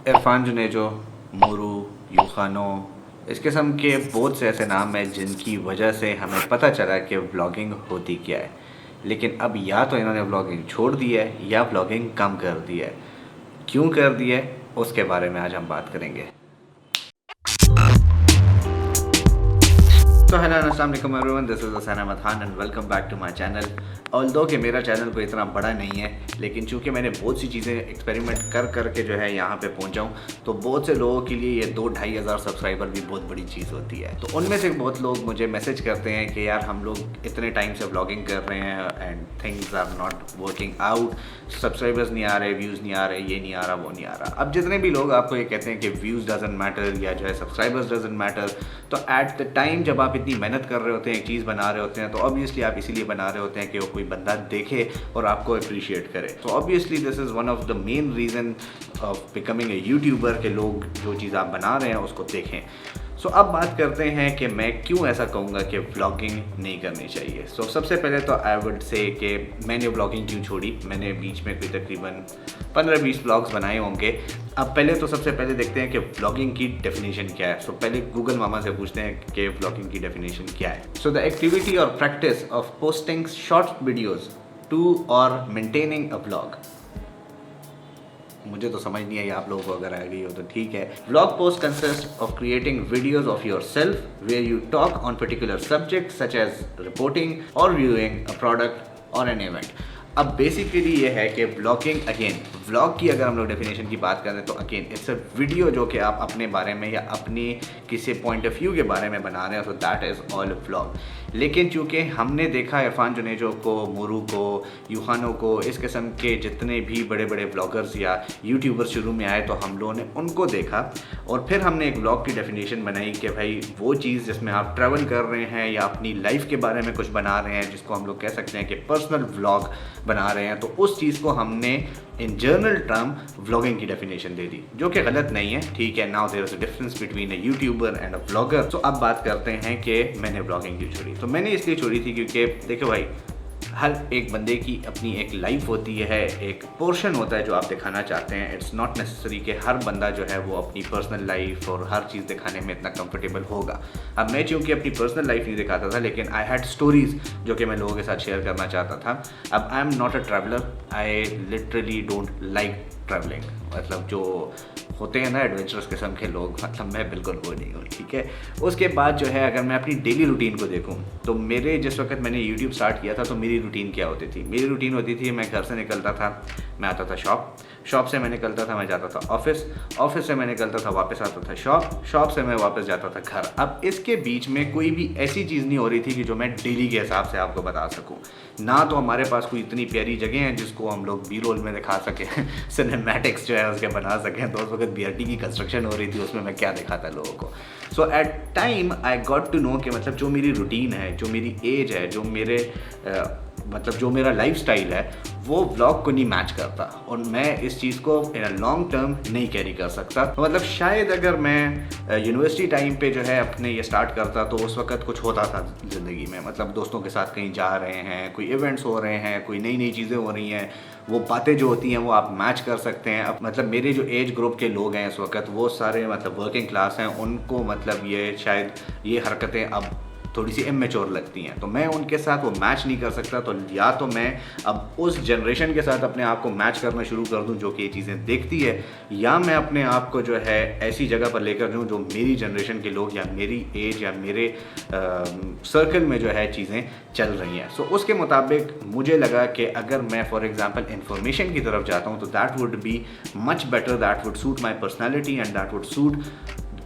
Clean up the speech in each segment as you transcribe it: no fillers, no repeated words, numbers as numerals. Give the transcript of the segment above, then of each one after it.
इरफान जुनेजो, मोरू, यूखानो, इस किस्म के बहुत से ऐसे नाम हैं जिनकी वजह से हमें पता चला कि व्लॉगिंग होती क्या है। लेकिन अब या तो इन्होंने व्लॉगिंग छोड़ दी है या व्लॉगिंग कम कर दी है। क्यों कर दी है उसके बारे में आज हम बात करेंगे। तो हेलो अस्सलाम वालेकुम everyone, this is Hussain and welcome back to my channel. Although कि मेरा चैनल कोई इतना बड़ा नहीं है, लेकिन चूंकि मैंने बहुत सी चीज़ें एक्सपेरिमेंट कर के जो है यहाँ पे पहुँचा हूँ, तो बहुत से लोगों के लिए ये 2-2.5 हज़ार सब्सक्राइबर भी बहुत बड़ी चीज़ होती है। तो उनमें से बहुत लोग मुझे मैसेज करते हैं कि यार हम लोग इतने टाइम से व्लॉगिंग कर रहे हैं and things are not working out, subscribers नहीं आ रहे, व्यूज़ नहीं आ रहे, ये नहीं आ रहा, वो नहीं आ रहा। अब जितने भी लोग आपको ये कहते हैं कि व्यूज़ डजंट मैटर या जो है सब्सक्राइबर्स डजंट मैटर, तो एट द टाइम जब आप इतनी मेहनत कर रहे होते हैं, एक चीज़ बना रहे होते हैं, तो ऑब्वियसली आप इसीलिए बना रहे होते हैं कि वो कोई बंदा देखे और आपको अप्रिशिएट करे। तो obviously this is one of the main reason of becoming a YouTuber के लोग जो चीज़ आप बना रहे हैं उसको देखें। सो अब बात करते हैं कि मैं क्यों ऐसा कहूँगा कि व्लॉगिंग नहीं करनी चाहिए। सो सबसे पहले तो आई वुड से कि मैंने व्लॉगिंग क्यों छोड़ी। मैंने बीच में कोई तकरीबन 15-20 व्लॉग्स बनाए होंगे। अब पहले तो सबसे पहले देखते हैं कि व्लॉगिंग की डेफिनेशन क्या है। सो पहले गूगल मामा से पूछते हैं कि व्लॉगिंग की डेफिनेशन क्या है। सो द एक्टिविटी और practice of posting short videos to और मेंटेनिंग अ व्लॉग। मुझे तो समझ नहीं आई, आप लोगों को अगर आ गई हो तो ठीक है। Vlog post consist of creating videos of yourself where you talk on particular subject such as reporting और व्यूइंग अ प्रोडक्ट और एन इवेंट। अब बेसिकली ये है कि व्लॉगिंग, अगेन व्लॉग की अगर हम लोग डेफिनेशन की बात करें तो अगेन इट्स अ वीडियो जो कि आप अपने बारे में या अपनी किसी पॉइंट ऑफ व्यू के बारे में बना रहे हैं, so that is all vlog. लेकिन चूँकि हमने देखा इरफान जुनेजो को, मोरू को, यूखानो को, इस किस्म के जितने भी बड़े बड़े व्लॉगर्स या यूट्यूबर्स शुरू में आए, तो हम लोगों ने उनको देखा और फिर हमने एक व्लॉग की डेफिनेशन बनाई कि भाई वो चीज़ जिसमें आप ट्रैवल कर रहे हैं या अपनी लाइफ के बारे में कुछ बना रहे हैं, जिसको हम लोग कह सकते हैं कि पर्सनल व्लॉग बना रहे हैं, तो उस चीज़ को हमने इन जनरल टर्म व्लॉगिंग की डेफिनेशन दे दी, जो कि गलत नहीं है। ठीक है, now there is a difference between a YouTuber and a vlogger. तो अब बात करते हैं कि मैंने व्लॉगिंग क्यों छोड़ी। तो मैंने इसलिए छोड़ी थी क्योंकि देखो भाई, हर एक बंदे की अपनी एक लाइफ होती है, एक पोर्शन होता है जो आप दिखाना चाहते हैं। इट्स नॉट नेसेसरी कि हर बंदा जो है वो अपनी पर्सनल लाइफ और हर चीज़ दिखाने में इतना कंफर्टेबल होगा। अब मैं चूँकि अपनी पर्सनल लाइफ नहीं दिखाता था, लेकिन आई हैड स्टोरीज़ जो कि मैं लोगों के साथ शेयर करना चाहता था। अब I am not a traveller, I literally don't like travelling. मतलब जो होते हैं ना एडवेंचरस किस्म के लोग, मतलब मैं बिल्कुल वो नहीं हूँ। ठीक है, उसके बाद जो है अगर मैं अपनी डेली रूटीन को देखूँ, तो मेरे जिस वक्त मैंने यूट्यूब स्टार्ट किया था, तो मेरी रूटीन क्या होती थी? मेरी रूटीन होती थी, मैं घर से निकलता था, मैं आता था शॉप से मैं निकलता था, मैं जाता था ऑफिस से मैं निकलता था, वापस आता था शॉप से मैं वापस जाता था घर। अब इसके बीच में कोई भी ऐसी चीज़ नहीं हो रही थी कि जो मैं डेली के हिसाब से आपको बता सकूं। ना तो हमारे पास कोई इतनी प्यारी जगह है जिसको हम लोग बी रोल में दिखा सकें, सिनेमैटिक्स जो है उसके बना सकें। तो उस वक्त BRT की कंस्ट्रक्शन हो रही थी, उसमें मैं क्या दिखाता लोगों को। So at time I got to know कि मतलब जो मेरी रूटीन है, जो मेरी एज है, जो मेरे मतलब जो मेरा लाइफस्टाइल है, वो व्लॉग को नहीं मैच करता और मैं इस चीज़ को इन अ लॉन्ग टर्म नहीं कैरी कर सकता। तो मतलब शायद अगर मैं यूनिवर्सिटी टाइम पे जो है अपने ये स्टार्ट करता, तो उस वक्त कुछ होता था ज़िंदगी में। मतलब दोस्तों के साथ कहीं जा रहे हैं, कोई इवेंट्स हो रहे हैं, कोई नई चीज़ें हो रही हैं, वो बातें जो होती हैं वो आप मैच कर सकते हैं। अब मतलब मेरे जो एज ग्रुप के लोग हैं इस वक्त, वो सारे मतलब वर्किंग क्लास हैं, उनको मतलब ये शायद ये हरकतें अब थोड़ी सी इमेच्योर लगती हैं, तो मैं उनके साथ वो मैच नहीं कर सकता। तो या तो मैं अब उस जनरेशन के साथ अपने आप को मैच करना शुरू कर दूं जो कि ये चीज़ें देखती है, या मैं अपने आप को जो है ऐसी जगह पर लेकर जाऊं जो मेरी जनरेशन के लोग या मेरी एज या मेरे सर्कल में जो है चीज़ें चल रही हैं। सो उसके मुताबिक मुझे लगा कि अगर मैं फॉर एग्जांपल इंफॉर्मेशन की तरफ जाता हूं, तो that would be much better, that would suit my personality and that would suit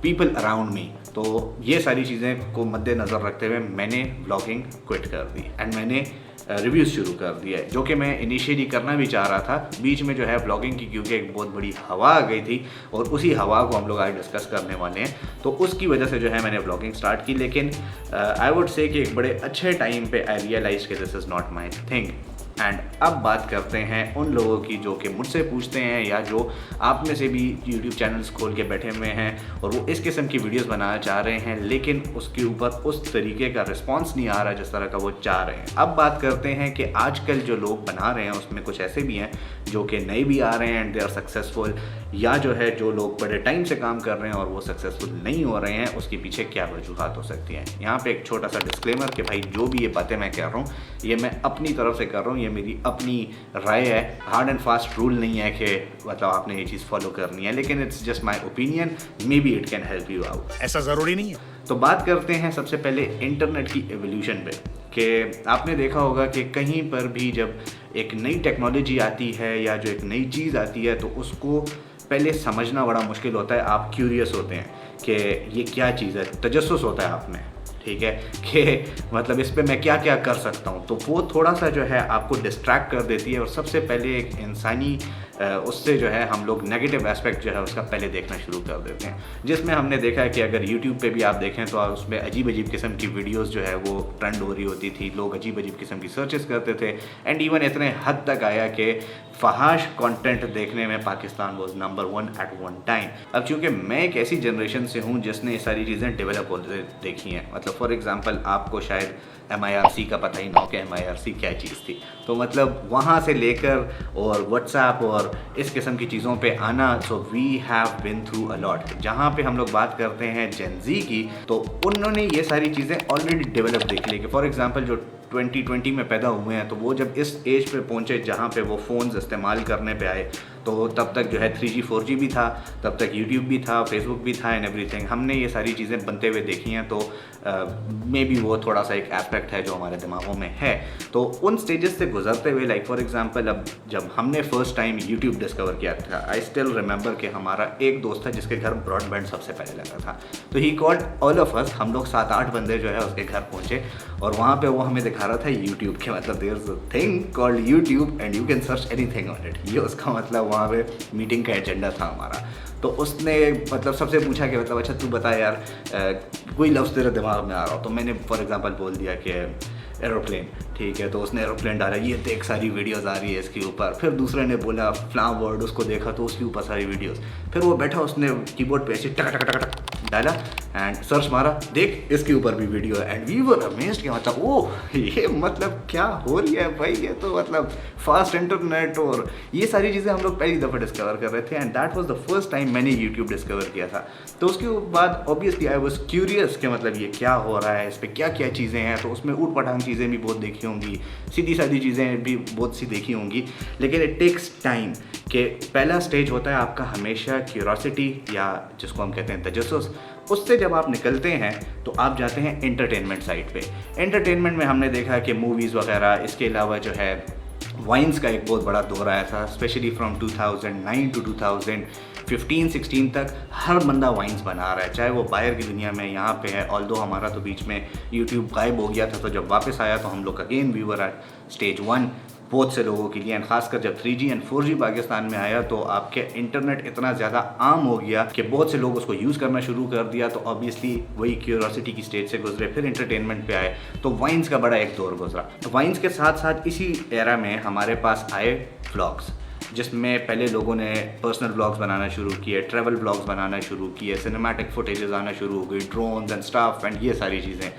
people around me. तो ये सारी चीज़ें को मद्देनज़र रखते हुए मैंने व्लॉगिंग क्विट कर दी एंड मैंने रिव्यूज़ शुरू कर दिया है, जो कि मैं इनिशियली करना भी चाह रहा था। बीच में जो है व्लॉगिंग की क्योंकि एक बहुत बड़ी हवा आ गई थी और उसी हवा को हम लोग आज डिस्कस करने वाले हैं, तो उसकी वजह से जो है मैंने व्लॉगिंग स्टार्ट की। लेकिन आई वुड से कि एक बड़े अच्छे टाइम पे आई रियलाइज कि this is not my thing. And अब बात करते हैं उन लोगों की जो कि मुझसे पूछते हैं या जो आप में से भी यूट्यूब चैनल्स खोल के बैठे हुए हैं और वो इस किस्म की वीडियोस बनाना चाह रहे हैं, लेकिन उसके ऊपर उस तरीके का रिस्पांस नहीं आ रहा जिस तरह का वो चाह रहे हैं। अब बात करते हैं कि आजकल जो लोग बना रहे हैं उसमें कुछ ऐसे भी हैं जो कि नए भी आ रहे हैं एंड दे आर सक्सेसफुल, या जो है जो लोग बड़े टाइम से काम कर रहे हैं और वो सक्सेसफुल नहीं हो रहे हैं, उसके पीछे क्या वजूहत हो सकती हैं। यहाँ पे एक छोटा सा डिस्क्लेमर कि भाई जो भी ये बातें मैं कह रहा हूँ ये मैं अपनी तरफ से कर रहा हूँ, ये मेरी अपनी राय है, हार्ड एंड फास्ट रूल नहीं है कि मतलब आपने ये चीज़ फॉलो करनी है, लेकिन it's just my opinion, may be it can help you out. ऐसा ज़रूरी नहीं है। तो बात करते हैं सबसे पहले इंटरनेट की एवोल्यूशन पे, कि आपने देखा होगा कि कहीं पर भी जब एक नई टेक्नोलॉजी आती है या जो एक नई चीज़ आती है तो उसको पहले समझना बड़ा मुश्किल होता है। आप क्यूरियस होते हैं कि ये क्या चीज़ है, तजस्सुस होता है आप में, ठीक है, कि मतलब इस पे मैं क्या क्या कर सकता हूँ, तो वो थोड़ा सा जो है आपको डिस्ट्रैक्ट कर देती है। और सबसे पहले एक इंसानी उससे जो है हम लोग नेगेटिव एस्पेक्ट जो है उसका पहले देखना शुरू कर देते हैं, जिसमें हमने देखा है कि अगर यूट्यूब पे भी आप देखें तो उसमें अजीब अजीब किस्म की वीडियोस जो है वो ट्रेंड हो रही होती थी, लोग अजीब अजीब किस्म की सर्चेस करते थे, एंड इवन इतने हद तक आया कि फहाश कंटेंट देखने में Pakistan was number 1 at one time. अब चूँकि मैं एक ऐसी जनरेशन से हूँ जिसने ये सारी चीज़ें डेवलप होते देखी हैं, मतलब फॉर एग्जांपल आपको शायद MIRC का पता ही ना हो कि MIRC क्या चीज़ थी, तो मतलब वहाँ से लेकर और व्हाट्सएप और इस किस्म की चीज़ों पे आना, so we have been through a lot. जहाँ पे हम लोग बात करते हैं जेन ज़ी की, तो उन्होंने ये सारी चीज़ें ऑलरेडी डेवलप देख ली कि फॉर एग्जांपल जो 2020 में पैदा हुए हैं, तो वो जब इस एज पे पहुँचे जहाँ पे वो फ़ोन्स इस्तेमाल करने पे आए, तो तब तक जो है 3G 4G भी था, तब तक यूट्यूब भी था, फेसबुक भी था एंड एवरीथिंग। हमने ये सारी चीज़ें बनते हुए देखी हैं, तो मे बी वो थोड़ा सा एक एस्पेक्ट है जो हमारे दिमागों में है। तो उन स्टेजेस से गुजरते हुए, लाइक फॉर एग्जांपल अब जब हमने फर्स्ट टाइम यूट्यूब डिस्कवर किया था, आई स्टिल रिमेंबर कि हमारा एक दोस्त था जिसके घर ब्रॉडबैंड सबसे पहले लगा था, तो he called all of us, हम लोग 7-8 बंदे जो है उसके घर पहुँचे और वहाँ पर वो हमें दिखा रहा था यूट्यूब के, मतलब there is a thing called YouTube and you can search anything on it, ये उसका मतलब वहाँ पे मीटिंग का एजेंडा था हमारा। तो उसने मतलब सबसे पूछा कि मतलब अच्छा तू बता यार कोई लफ्ज़ तेरे दिमाग में आ रहा हो, तो मैंने फॉर एग्जांपल बोल दिया कि एरोप्लेन, ठीक है, तो उसने एरोप्लेन डाला, ये देख सारी वीडियोस आ रही है इसके ऊपर। फिर दूसरे ने बोला फ्लावर वर्ड, उसको देखा तो उसके ऊपर सारी वीडियोस। फिर वो बैठा, उसने कीबोर्ड पे ऐसे टक टक टक टक डाला एंड सर्च मारा, देख इसके ऊपर भी वीडियो है, एंड वी वर अमेज्ड कि मतलब ओह ये मतलब क्या हो रही है भाई, ये तो मतलब फास्ट इंटरनेट और ये सारी चीज़ें हम लोग पहली दफ़ा डिस्कवर कर रहे थे, and that was the first time मैंने यूट्यूब डिस्कवर किया था। तो उसके बाद ऑब्वियसली आई वाज क्यूरियस कि मतलब ये क्या हो रहा है, इस पर क्या क्या चीज़ें हैं। तो उसमें ऊट पटांग चीज़ें भी बहुत देखी होंगी, सीधी सादी चीज़ें भी बहुत सी देखी होंगी, लेकिन इट टेक्स टाइम। कि पहला स्टेज होता है आपका हमेशा क्यूरोसिटी, या जिसको हम कहते हैं तजस्सुस। उससे जब आप निकलते हैं तो आप जाते हैं एंटरटेनमेंट साइड पे। एंटरटेनमेंट में हमने देखा कि मूवीज़ वगैरह, इसके अलावा जो है वाइन्स का एक बहुत बड़ा दौर आया था, स्पेशली फ्रॉम 2009 टू 2015-16 तक हर बंदा वाइन्स बना रहा है, चाहे वो बाहर की दुनिया में यहाँ पे है। ऑल्दो हमारा तो बीच में यूट्यूब गायब हो गया था, तो जब वापस आया तो हम लोग again we were at stage 1 बहुत से लोगों के लिए, एंड खासकर जब 3G एंड 4G पाकिस्तान में आया तो आपके इंटरनेट इतना ज़्यादा आम हो गया कि बहुत से लोग उसको यूज़ करना शुरू कर दिया। तो ऑब्वियसली वही क्यूरियोसिटी की स्टेज से गुजरे, फिर इंटरटेनमेंट पे आए, तो वाइन्स का बड़ा एक दौर गुजरा। वाइन्स के साथ साथ इसी एरा में हमारे पास आए व्लॉग्स, जिसमें पहले लोगों ने पर्सनल व्लॉग्स बनाना शुरू किए, ट्रैवल व्लॉग्स बनाना शुरू किए, सिनेमैटिक फुटेजेस आना शुरू हो गई, ड्रोन्स एंड स्टाफ एंड ये सारी चीज़ें।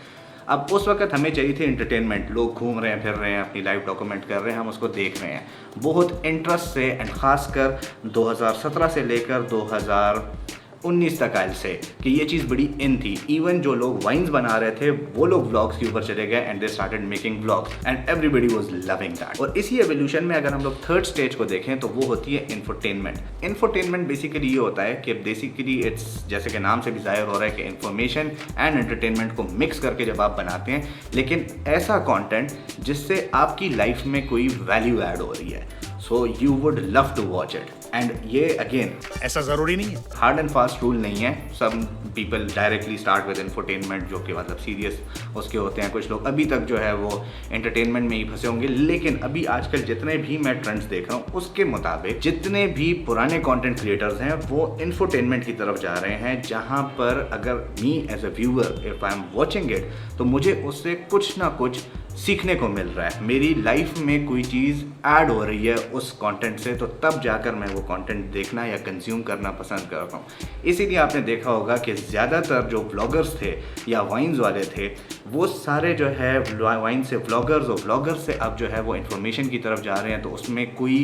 अब उस वक्त हमें चाहिए थी एंटरटेनमेंट, लोग घूम रहे हैं, फिर रहे हैं, अपनी लाइफ डॉक्यूमेंट कर रहे हैं, हम उसको देख रहे हैं बहुत इंटरेस्ट से। एंड ख़ासकर 2017 से लेकर 2019 तक आयल से कि ये चीज़ बड़ी इन थी। इवन जो लोग वाइन्स बना रहे थे वो लोग व्लॉग्स के ऊपर चले गए and they started making vlogs and everybody was loving that. और इसी एवोल्यूशन में अगर हम लोग थर्ड स्टेज को देखें तो वो होती है इंफोटेनमेंट। इंफोटेनमेंट बेसिकली ये होता है कि बेसिकली इट्स, जैसे कि नाम से भी जाहिर हो रहा है कि इंफॉर्मेशन एंड एंटरटेनमेंट को मिक्स करके जब आप बनाते हैं, लेकिन ऐसा कंटेंट जिससे आपकी लाइफ में कोई वैल्यू ऐड हो रही है, so you would love to watch it. And ये अगेन ऐसा ज़रूरी नहीं है, हार्ड एंड फास्ट रूल नहीं है। Some people directly start with infotainment, जो कि मतलब सीरियस उसके होते हैं। कुछ लोग अभी तक जो है वो एंटरटेनमेंट में ही फंसे होंगे, लेकिन अभी आजकल जितने भी मैं ट्रेंड्स देख रहा हूँ उसके मुताबिक जितने भी पुराने कंटेंट क्रिएटर्स हैं वो इंफोटेनमेंट की तरफ जा रहे हैं, जहाँ पर अगर me as a viewer if I am watching it तो मुझे उससे कुछ ना कुछ सीखने को मिल रहा है, मेरी लाइफ में कोई चीज़ ऐड हो रही है उस कंटेंट से, तो तब जाकर मैं वो कंटेंट देखना या कंज्यूम करना पसंद करता हूँ। इसीलिए आपने देखा होगा कि ज़्यादातर जो व्लॉगर्स थे या वाइन्स वाले थे, वो सारे जो है वाइन से व्लॉगर्स और व्लॉगर्स से अब जो है वो इन्फॉर्मेशन की तरफ जा रहे हैं। तो उसमें कोई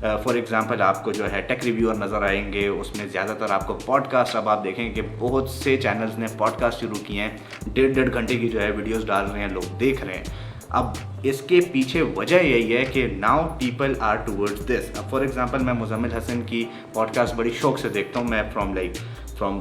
फॉर एग्जांपल आपको जो है टेक रिव्यूअर नज़र आएंगे, उसमें ज़्यादातर आपको पॉडकास्ट, अब आप देखेंगे कि बहुत से चैनल्स ने पॉडकास्ट शुरू किए हैं, 1.5 घंटे की जो है वीडियोस डाल रहे हैं, लोग देख रहे हैं। अब इसके पीछे वजह यही है कि now people are towards this. अब फॉर एग्जांपल मैं मुज़म्मिल हसन की पॉडकास्ट बड़ी शौक से देखता हूँ, मैं फ्रॉम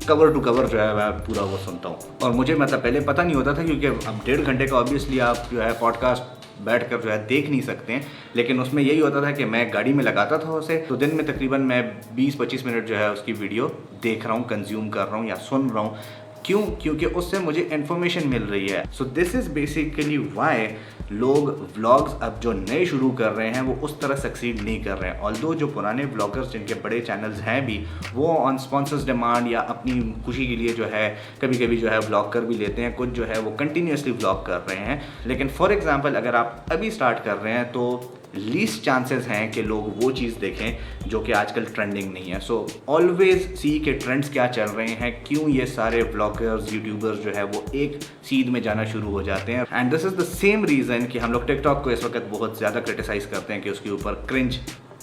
कवर टू कवर जो है मैं पूरा वो सुनता हूँ। और मुझे मतलब पहले पता नहीं होता था, क्योंकि अब 1.5 घंटे का ऑब्वियसली आप जो है पॉडकास्ट बैठ कर जो है देख नहीं सकते हैं, लेकिन उसमें यही होता था कि मैं गाड़ी में लगाता था उसे, तो दिन में तकरीबन मैं 20-25 मिनट जो है उसकी वीडियो देख रहा हूँ, कंज्यूम कर रहा हूँ या सुन रहा हूँ। क्यों? क्योंकि उससे मुझे इन्फॉर्मेशन मिल रही है। So this is basically why लोग व्लॉग्स अब जो नए शुरू कर रहे हैं वो उस तरह सक्सीड नहीं कर रहे हैं। ऑल्दो जो पुराने व्लॉगर्स जिनके बड़े चैनल्स हैं भी, वो ऑन स्पॉन्सर्स डिमांड या अपनी खुशी के लिए जो है कभी कभी जो है व्लॉग कर भी लेते हैं, कुछ जो है वो कंटिन्यूसली व्लॉग कर रहे हैं। लेकिन फॉर एग्जांपल अगर आप अभी स्टार्ट कर रहे हैं तो लीस्ट चांसेस हैं कि लोग वो चीज़ देखें जो कि आजकल ट्रेंडिंग नहीं है। सो ऑलवेज सी के ट्रेंड्स क्या चल रहे हैं, क्यों ये सारे ब्लॉगर्स यूट्यूबर्स जो है वो एक सीध में जाना शुरू हो जाते हैं। And this is the same reason कि हम लोग टिकटॉक को इस वक्त बहुत ज़्यादा क्रिटिसाइज़ करते हैं कि उसके ऊपर क्रिंज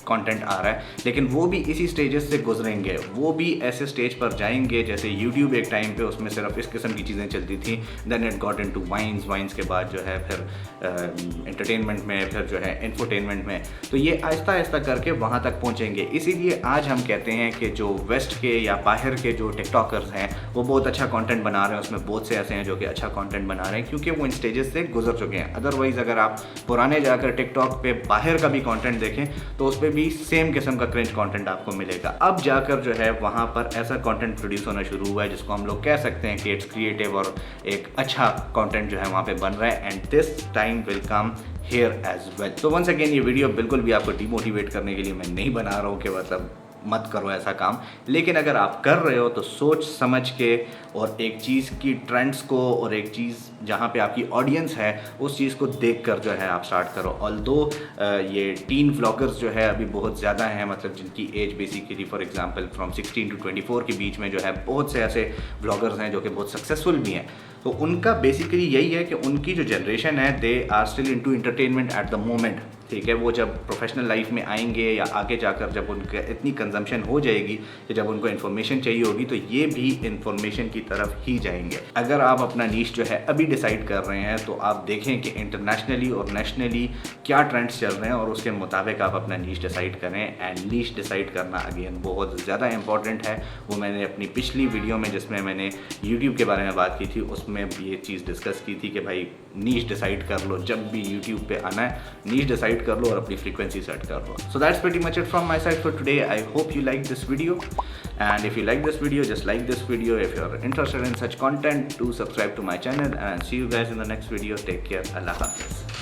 कंटेंट आ रहा है, लेकिन वो भी इसी स्टेजेस से गुजरेंगे, वो भी ऐसे स्टेज पर जाएंगे जैसे यूट्यूब एक टाइम पे उसमें सिर्फ इस किस्म की चीज़ें चलती थी, then it got into vines के बाद जो है फिर एंटरटेनमेंट में, फिर जो है इंफोटेनमेंट में, तो ये आहिस्ता आहिस्ता करके वहाँ तक पहुँचेंगे। इसीलिए आज हम कहते हैं कि जो वेस्ट के या बाहर के जो टिकटॉकर्स हैं वो बहुत अच्छा कॉन्टेंट बना रहे हैं, उसमें बहुत से ऐसे हैं जो कि अच्छा कॉन्टेंट बना रहे हैं क्योंकि वो इन स्टेजेस से गुजर चुके हैं। अदरवाइज़ अगर आप पुराने जाकर टिकटॉक पे बाहर का भी कॉन्टेंट देखें तो उस पर भी सेम किस्म का क्रिंज कंटेंट आपको मिलेगा। अब जाकर जो है वहाँ पर ऐसा कंटेंट प्रोड्यूस होना शुरू हुआ है जिसको हम लोग कह सकते हैं कि इट्स क्रिएटिव और एक अच्छा कंटेंट जो है वहाँ पे बन रहा है, and this time will come here as well. तो वंस अगेन ये वीडियो बिल्कुल भी आपको डिमोटिवेट करने के लिए मैं नहीं बना रहा हूँ कि मतलब मत करो ऐसा काम, लेकिन अगर आप कर रहे हो तो सोच समझ के और एक चीज़ की ट्रेंड्स को और एक चीज़ जहाँ पे आपकी ऑडियंस है उस चीज़ को देखकर जो है आप स्टार्ट करो। ऑल्दो ये टीन व्लॉगर्स जो है अभी बहुत ज़्यादा हैं, मतलब जिनकी age basically for example from 16 to 24 के बीच में जो है बहुत से ऐसे व्लॉगर्स हैं जो कि बहुत सक्सेसफुल भी हैं। तो उनका बेसिकली यही है कि उनकी जो जनरेशन है they are still into entertainment at the moment, ठीक है। वो जब प्रोफेशनल लाइफ में आएंगे या आगे जाकर जब उनका इतनी कंजम्पशन हो जाएगी कि जब उनको इन्फॉर्मेशन चाहिए होगी तो ये भी इन्फॉर्मेशन की तरफ ही जाएंगे। अगर आप अपना नीश जो है अभी डिसाइड कर रहे हैं तो आप देखें कि इंटरनेशनली और नेशनली क्या ट्रेंड्स चल रहे हैं और उसके मुताबिक आप अपना नीश डिसाइड करें। एंड नीश डिसाइड करना अगेन बहुत ज़्यादा इंपॉर्टेंट है। वो मैंने अपनी पिछली वीडियो में जिसमें मैंने यूट्यूब के बारे में बात की थी उसमें भी ये चीज़ डिस्कस की थी कि भाई नीश डिसाइड कर लो, जब भी यूट्यूब पे आना है नीश डिसाइड कर लो और अपनी फ्रीक्वेंसी सेट कर लो। So that's pretty much it from my side for today. I hope you like this video, and if you like this video, just like this video. If you're interested in such content, do subscribe to my channel, and see you guys in the next video. Take care. Allah Hafiz.